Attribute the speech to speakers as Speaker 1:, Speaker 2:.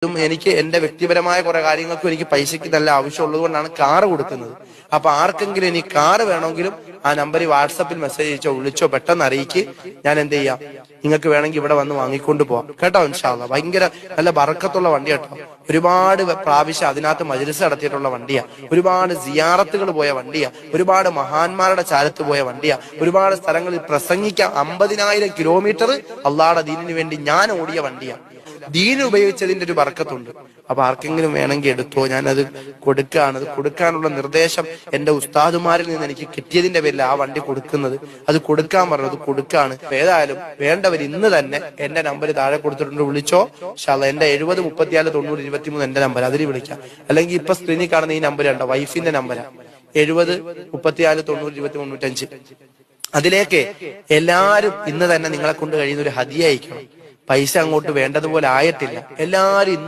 Speaker 1: എനിക്ക് എന്റെ വ്യക്തിപരമായ കുറെ കാര്യങ്ങൾക്കും എനിക്ക് പൈസയ്ക്ക് നല്ല ആവശ്യമുള്ളത് കൊണ്ടാണ് കാറ് കൊടുക്കുന്നത്. അപ്പൊ ആർക്കെങ്കിലും ഇനി കാറ് വേണമെങ്കിലും ആ നമ്പറിൽ വാട്സപ്പിൽ മെസ്സേജ് അയച്ചോ വിളിച്ചോ പെട്ടെന്ന് അറിയിക്ക്. ഞാൻ എന്ത് ചെയ്യാം, നിങ്ങൾക്ക് വേണമെങ്കിൽ ഇവിടെ വന്ന് വാങ്ങിക്കൊണ്ട് പോവാം കേട്ടോ. ഇൻഷാ അല്ലാഹ് ഭയങ്കര നല്ല ബറക്കത്തുള്ള വണ്ടി കേട്ടോ. ഒരുപാട് പ്രാവശ്യം അതിനകത്ത് മജ്‌ലിസ് നടത്തിയിട്ടുള്ള വണ്ടിയാ, ഒരുപാട് സിയാറത്തുകൾ പോയ വണ്ടിയാ, ഒരുപാട് മഹാന്മാരുടെ ചാരത്ത് പോയ വണ്ടിയാ, ഒരുപാട് സ്ഥലങ്ങളിൽ പ്രസംഗിക്കാൻ 50,000 കിലോമീറ്റർ അള്ളാഹുടെ ദീനിന് വേണ്ടി ഞാൻ ഓടിയ വണ്ടിയാ. ദീൻ ഉപയോഗിച്ചതിന്റെ ഒരു ബർക്കത്തുണ്ട്. അപ്പൊ ആർക്കെങ്കിലും വേണമെങ്കിൽ എടുത്തോ, ഞാനത് കൊടുക്കുകയാണ്. അത് കൊടുക്കാനുള്ള നിർദ്ദേശം എന്റെ ഉസ്താദുമാരിൽ നിന്ന് എനിക്ക് കിട്ടിയതിന്റെ പേരിൽ ആ വണ്ടി കൊടുക്കുന്നത്. അത് കൊടുക്കാൻ പറഞ്ഞത് കൊടുക്കാണ്. ഏതായാലും വേണ്ടവർ ഇന്ന് തന്നെ എന്റെ നമ്പർ താഴെ കൊടുത്തിട്ടുണ്ട്, വിളിച്ചോ. എന്റെ 70 34 90 23 എന്റെ നമ്പർ, അതിൽ വിളിക്കാം. അല്ലെങ്കിൽ ഇപ്പൊ സ്ക്രീനിൽ കാണുന്ന ഈ നമ്പർ ഉണ്ടോ, വൈഫിന്റെ നമ്പരാ, 70 34 90 23 95. അതിലേക്ക് എല്ലാരും ഇന്ന് തന്നെ നിങ്ങളെ കൊണ്ട് കഴിയുന്ന ഒരു ഹദിയ അയക്കണം. പൈസ അങ്ങോട്ട് വേണ്ടതുപോലെ ആയിട്ടില്ല. എല്ലാരും ഇന്ന്